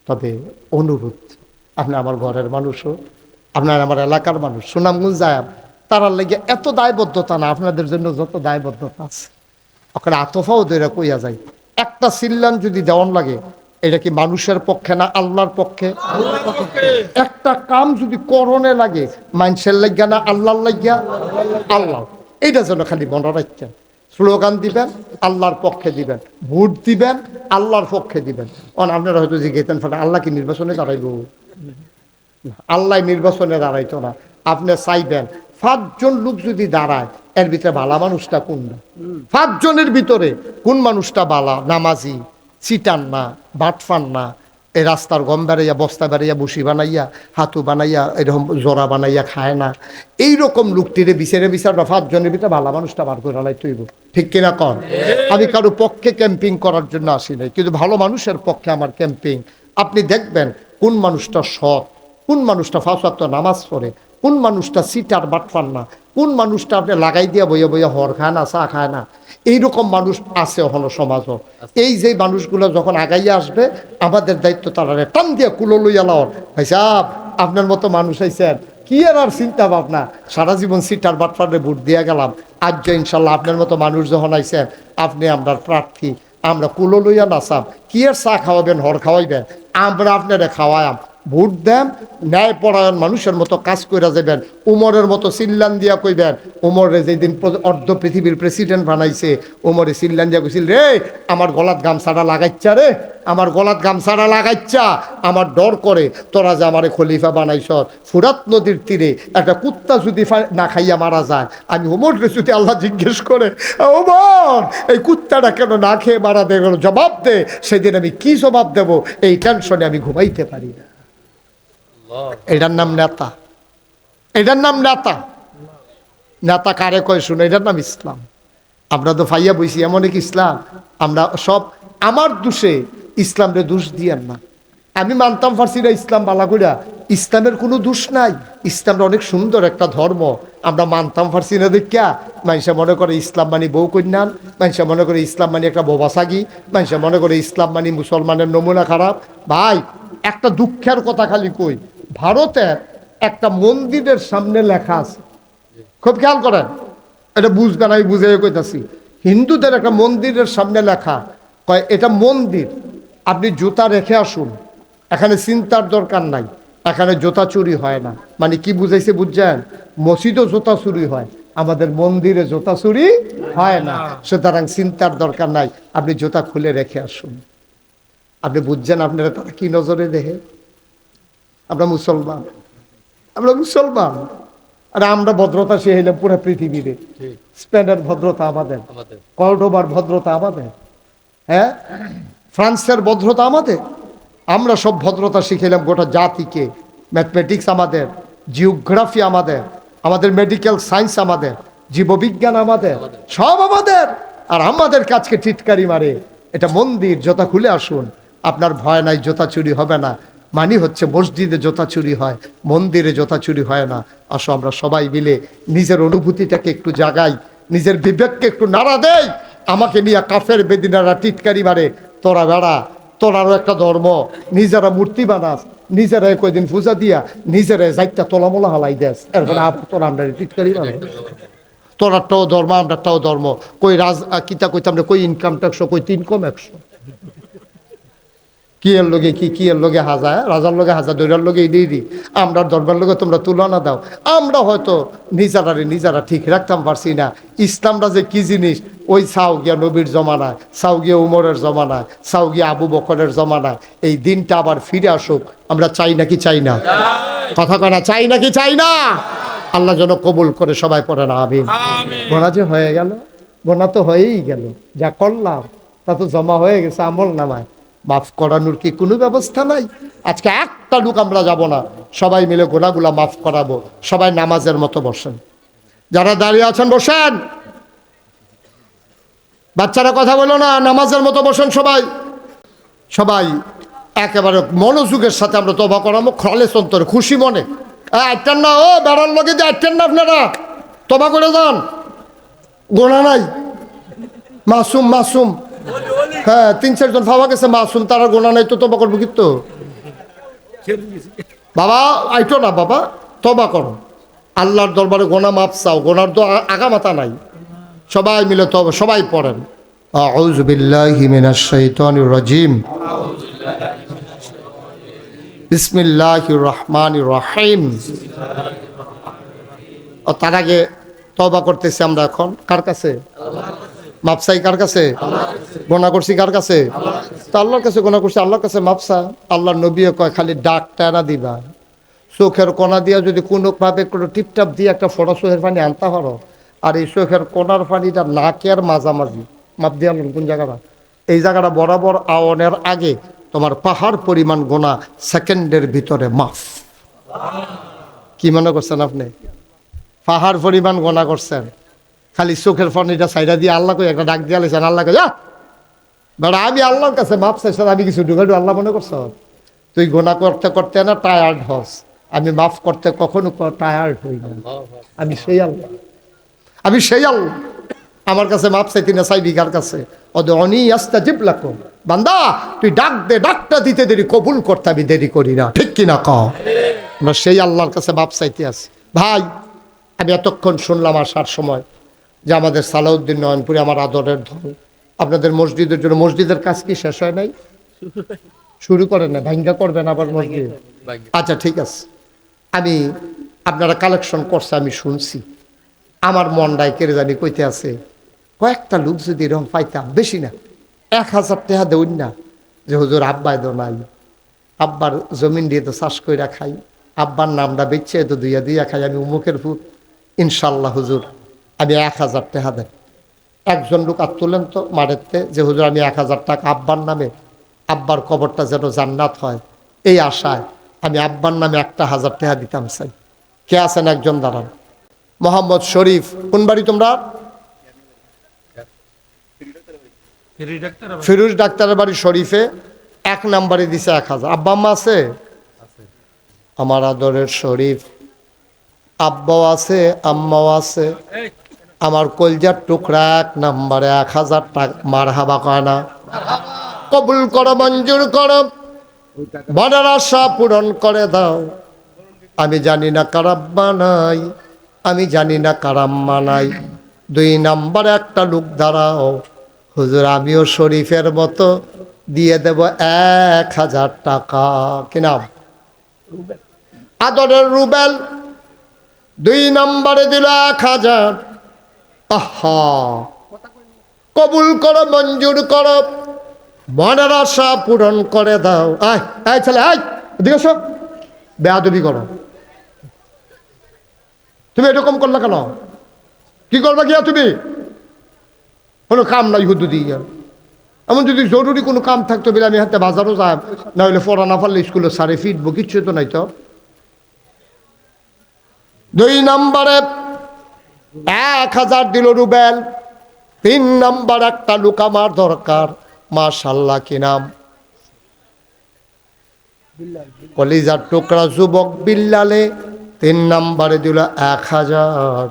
তবে অনুরোধ, আপনি আমার ঘরের মানুষও, আপনার আমার এলাকার মানুষ, সুনামগঞ্জ যায়, তারার লেগে এত দায়বদ্ধতা না, আপনাদের জন্য যত দায়বদ্ধতা আছে ওখানে আতফাও দইরা কইয়া যায়। একটা সিল্লান যদি দেওয়ান লাগে, এটা কি মানুষের পক্ষে না আল্লাহর পক্ষে? একটা কাম যদি করণে লাগে, মানুষের লাগিয়া না আল্লাহর লাগিয়া? আল্লাহ। এইটা যেন খালি মনে রাখছেন। স্লোগান দিবেন আল্লাহর পক্ষে দিবেন, ভোট দিবেন আল্লাহর পক্ষে দিবেন। আপনারা হয়তো জিজ্ঞেসেন ফলে আল্লাহ কি নির্বাচনে দাঁড়াইব? আল্লাহ নির্বাচনে দাঁড়াইতো না। আপনি চাইবেন 5 জন লোক যদি দাঁড়ায়, এর ভিতরে বালা মানুষটা কোনটা? 5 জনের ভিতরে কোন মানুষটা বালা, নামাজি, চিটান না, বাটফান না, এই রাস্তার গম বেড়াইয়া, বস্তা বেড়াইয়া, বসি বানাইয়া, হাতু বানাইয়া, এরকম জোড়া বানাইয়া খায় না, এইরকম লোকটিরে বিচারে 5 জনের ভিতরে ভালো মানুষটা বার করে লাই তৈব। ঠিক কিনা কন? আমি কারো পক্ষে ক্যাম্পিং করার জন্য আসি নাই, কিন্তু ভালো মানুষের পক্ষে আমার ক্যাম্পিং। আপনি দেখবেন কোন মানুষটা সৎ, কোন মানুষটা 5 ওয়াক্ত নামাজ পড়ে, কোন মানুষটা সিটার বাটফান না, কোন মানুষটা আপনি লাগাই দিয়া বইয়া বইয়া হর খায় না, চা খায় না। এইরকম মানুষ আছে হলো সমাজও। এই যে মানুষগুলো যখন আগাইয়া আসবে, আমাদের দায়িত্ব তারা টান দিয়া কুলো লইয়া লাওয়ার। ভাই সাহেব, আপনার মতো মানুষ আইছেন, কি আর চিন্তা ভাবনা, সারা জীবন সিটার বাটফারে ভোট দিয়া গেলাম, আজ ইনশাল্লাহ আপনার মতো মানুষ যখন আইছেন, আপনি আমরা প্রার্থী, আমরা কুলো লইয়া নাচাম, কি আর চা খাওয়াবেন, হর খাওয়াইবেন, আমরা আপনারা খাওয়ায়াম, ভোট দেন, ন্যায় পরায়ণ মানুষের মতো কাজ করে যাবেন। উমরের মতো চিল্লান দিয়া কইবেন, উমরে যেদিন অর্ধ পৃথিবীর প্রেসিডেন্ট বানাইছে, উমরে চিল্লান দিয়া কইছিল, রে আমার গলাত গামছাড়া লাগাইচ্ছা, রে আমার গলাত গামছাড়া লাগাইচ্ছা, আমার ডর করে তোরা যে আমারে খলিফা বানাইছ। ফুরাত নদীর তীরে একটা কুত্তা যদি না খাইয়া মারা যায়, আমি উমরকে যদি আল্লাহ জিজ্ঞেস করে, উমর এই কুত্তাটা কেন না খেয়ে মারা দে, জবাব দে, সেদিন আমি কি জবাব দেব, এই টেনশনে আমি ঘুমাইতে পারি না। এটার নাম নেতা, এটার নাম নেতা। নেতা কারে কয় শুনে, এটার নাম ইসলাম। আমরা তো ফাইয়া বইছি এমন এক ইসলাম, আমরা সব আমার দোষে ইসলামরে দোষ দিয়েন না। আমি মানতাম পারছি না ইসলাম বালাগুড়া, ইসলামের কোনো দোষ নাই, ইসলামটা অনেক সুন্দর একটা ধর্ম, আমরা মানতাম পারছি না দেখিয়া মানুষে মনে করে ইসলাম মানি বউ কন্যান, মানুষে মনে করে ইসলাম মানি একটা বোবাসাগি, মানুষে মনে করে ইসলাম মানি মুসলমানের নমুনা খারাপ। ভাই একটা দুঃখের কথা খালি কই, ভারতের একটা মন্দিরের সামনে লেখা আছে, খুব খেয়াল করেন, এটা বুঝবেন, আমি বুঝে কইতাছি। হিন্দুদের একটা মন্দিরের সামনে লেখা, কয় এটা মন্দির, আপনি জুতা রেখে আসুন, এখানে চিন্তার দরকার নাই, এখানে জুতা চুরি হয় না। মানে কি বুঝাইছে বুঝছেন? মসজিদও জুতা চুরি হয়, আমাদের মন্দিরে জুতা চুরি হয় না, সুতরাং চিন্তার দরকার নাই, আপনি জুতা খুলে রেখে আসুন। আপনি বুঝছেন আপনারা তারা কি নজরে দেখে? আমরা মুসলমান, আমরা মুসলমান, আর আমরা ভদ্রতা শিখাইলাম পুরো পৃথিবীতে। স্পেনের ভদ্রতা আমাদের, কর্ডোবার ভদ্রতা আমাদের, হ্যাঁ ফ্রান্সের ভদ্রতা আমাদের, আমরা সব ভদ্রতা শিখাইলাম গোটা জাতিকে। ম্যাথমেটিক্স আমাদের, জিওগ্রাফি আমাদের, আমাদের মেডিকেল সায়েন্স আমাদের, জীববিজ্ঞান আমাদের, সব আমাদের। আর আমাদের কাজকে টিটকারি মারে, এটা মন্দির, জুতা খুলে আসুন, আপনার ভয় নাই, জুতা চুরি হবে না। মানে হচ্ছে মসজিদে জুতা চুরি হয়, মন্দিরে জুতা চুরি হয় না। আসো আমরা সবাই মিলে নিজের অনুভূতিটাকে একটু জাগাই, নিজের বিবেককে একটু নাড়া দেই। আমাকে নিয়ে কাফের বেদিনারা টিটকারি মারে, তোরা বেড়া, তোরারও একটা ধর্ম, নিজেরা মূর্তি বানাস, নিজেরা কয়দিন পূজা দিয়া নিজেরা যাইটা তোলামোলা হালাই দেস, এরপরে তোরা আমরা টিটকারি মানে, তোরারটাও ধর্ম আমরাটাও ধর্ম। কই রাজ কিতা কইতাম রে, কই ইনকাম ট্যাক্স, কই 3 কম 100, কি এর লগে কি এর লগে হাজার, রাজার লগে হাজার, দৈরার লগে এই দিই, আমরা ধর্মের লগে তোমরা তুলনা দাও। আমরা হয়তো নিজেরা ঠিক রাখতাম পারছি না। ইসলামটা যে কি জিনিস, ওই চাও গিয়া নবীর জমানায়, চাও গিয়া উমরের জমানায়, চাও গিয়া আবু বকরের জমানায়, এই দিনটা আবার ফিরে আসুক। আমরা চাই নাকি চাই না? কথা কয় না, চাই নাকি চাই না? আল্লাহ যেন কবুল করে, সবাই পড়ে না আমিন। গোনা যে হয়ে গেল, গোনা তো হয়েই গেল, যা করলাম তা তো জমা হয়ে গেছে আমল নামায়, মাফ করানোর কি কোনো ব্যবস্থা নাই? আজকে একটা লোক আমরা যাব না, সবাই মিলে গোনাগুলা মাফ করাবো। সবাই নামাজের মতো বসেন, যারা দাঁড়িয়ে আছেন বসেন, বাচ্চারা কথা বলো না, নামাজের মতো বসেন সবাই। সবাই একেবারে মনোযোগের সাথে আমরা তওবা করাবো, খলেস অন্তরে, খুশি মনে। আটটান না, ও বেড়ার লগে যে আটটান না, আপনারা তওবা করে যান, গোনা নাই, মাসুম মাসুম। হ্যাঁ 3-4 জন পাওয়া গেছে মাসুম, তারা গোনা নাই তো তওবা করবো কিন্তু। বাবা আইতো না বাবা, তবা করো, আল্লাহর দরবারে গোনা মাপ চাও, গোনার তো আগামাতা নাই। সবাই মিলে তবে সবাই পড়েন, আউযু বিল্লাহি মিনাশ শাইতানির রাজিম, বিসমিল্লাহির রহমানির রহিম। ও তার আগে তওবা করতেছি আমরা এখন কার কাছে? মাপসাই কার কাছে? গোনা করছি কার কাছে? তো আল্লাহর কাছে গোনা করছি, আল্লাহর কাছে মাপসা। আল্লাহর নবীও কয় খালি ডাক টানা দিবা, চোখের কোনা দিয়া যদি কোনো ভাবে কোনো টিপটাপ দিয়ে একটা ফোড়া চোখের পানি আনতে পারো, আর এই চোখের কোনার পানিটা নাকের মাঝামাঝি মাপ দিয়ে আনলেন কোন জায়গাটা, এই জায়গাটা বরাবর আওয়ানের আগে তোমার পাহাড় পরিমাণ গোনা সেকেন্ডের ভিতরে মাফ। কি মনে করছেন আপনি? পাহাড় পরিমাণ গোনা করছেন, খালি চোখের পানিটা সাইডা দিয়ে আল্লাহকে একটা ডাক দিয়ে আলেছেন, আল্লাহকে যা বেড়া আমি আল্লাহর কাছে মাপ চাইছি, আমি কিছু ঢুকাডু আল্লাহ মনে করছ? তুই গোনা করতে করতে না টায়ার্ড হস, আমি মাফ করতে কখনো টায়ার্ড হই না। আমি সেই আল্লাহ, আমি সেই আল্লাহ। আমার কাছে মাপ চাইতি না চাইবি কার কাছে? অনি আস্তাজিব লাকুম, বান্দা তুই ডাক দে, ডাকটা দিতে দেরি, কবুল করতে আমি দেরি করি না, ঠিক কিনা কও? আমরা সেই আল্লাহর কাছে মাপ চাইতে আছি। ভাই আমি এতক্ষণ শুনলাম আসার সময় যে আমাদের সালাউদ্দিন নয়নপুরে আমার আদরের ধন, আপনাদের মসজিদের জন্য, মসজিদের কাজ কি শেষ হয় নাই? শুরু করেন না, ভাঙ্গা করবেন আবার মসজিদ? আচ্ছা ঠিক আছে, আমি আপনারা কালেকশন করছে আমি শুনছি, আমার মনটায় কেড়ে জানি কইতে আছে কয়েকটা লোক যদি এরকম পাইতাম, বেশি না 1000 টাকা দেউন না, যে হুজুর আব্বাই তো নাই, আব্বার জমিন দিয়ে তো চাষ কইরা খাই, আব্বার নামটা বেচছে তো দুইয়া দুইয়া খাই, আমি উমুকের ফুট, ইনশাল্লাহ হুজুর আমি 1000 টাকা দেন। একজন লোক আর তোলেন তো মারেতে, যে হুজুর আমি 1000 টাকা আব্বার নামে, আব্বার কবরটা যেন জান্নাত হয়, এই আশায় আমি আব্বার নামে 1000 টাকা দিতাম চাই। কে আছেন? একজন দাঁড়ান। মোহাম্মদ শরীফ, কোন বাড়ি তোমরা? ফিরোজ ডাক্তারের বাড়ি শরীফে, 1 নম্বরে দিছে 1000। আব্বা আম্মা আছে? আমার আদরের শরীফ, আব্বাও আছে আম্মাও আছে, আমার কলজার টুকরা 1 নম্বরে 1000 টাকা। মারহাবা কয় না? কবুল করো, মঞ্জুর করো, মনের আশা পূরণ করে দাও। আমি জানি না কার আব্বা নাই, আমি জানি না কার আম্মা নাই, 2 নম্বরে একটা লোক দাঁড়াও, হুজুর আমিও শরীফের মতো দিয়ে দেব 1000 টাকা। কি নাম? আদরের রুবেল, 2 নম্বরে দিল 1000। আহা, কবুল করো, মঞ্জুর করো, মনের আশা পূরণ করে দাও। আয় আয় ছেলে, আয় এদিকে এসো, বেয়াদবি করো। তুমি এরকম করলা কেন? কি করবা গিয়া তুমি? কোনো কাম নাই হুদু দিয়ে, এমন যদি জরুরি কোনো কাম থাকতো বলে আমি হাতে বাজারও যাই, না হলে পড়া না পারলে স্কুলে সারে ফিটবো, কিচ্ছু তো নাই তো। 2 নম্বরে 1000 দিল রুবেল। 3 নম্বর একটা লোক আমার দরকার, মাশাআল্লাহ কি নাম? কলিজার টুকরা যুবক বিল্লালে, 3 নম্বরে দিল 1000।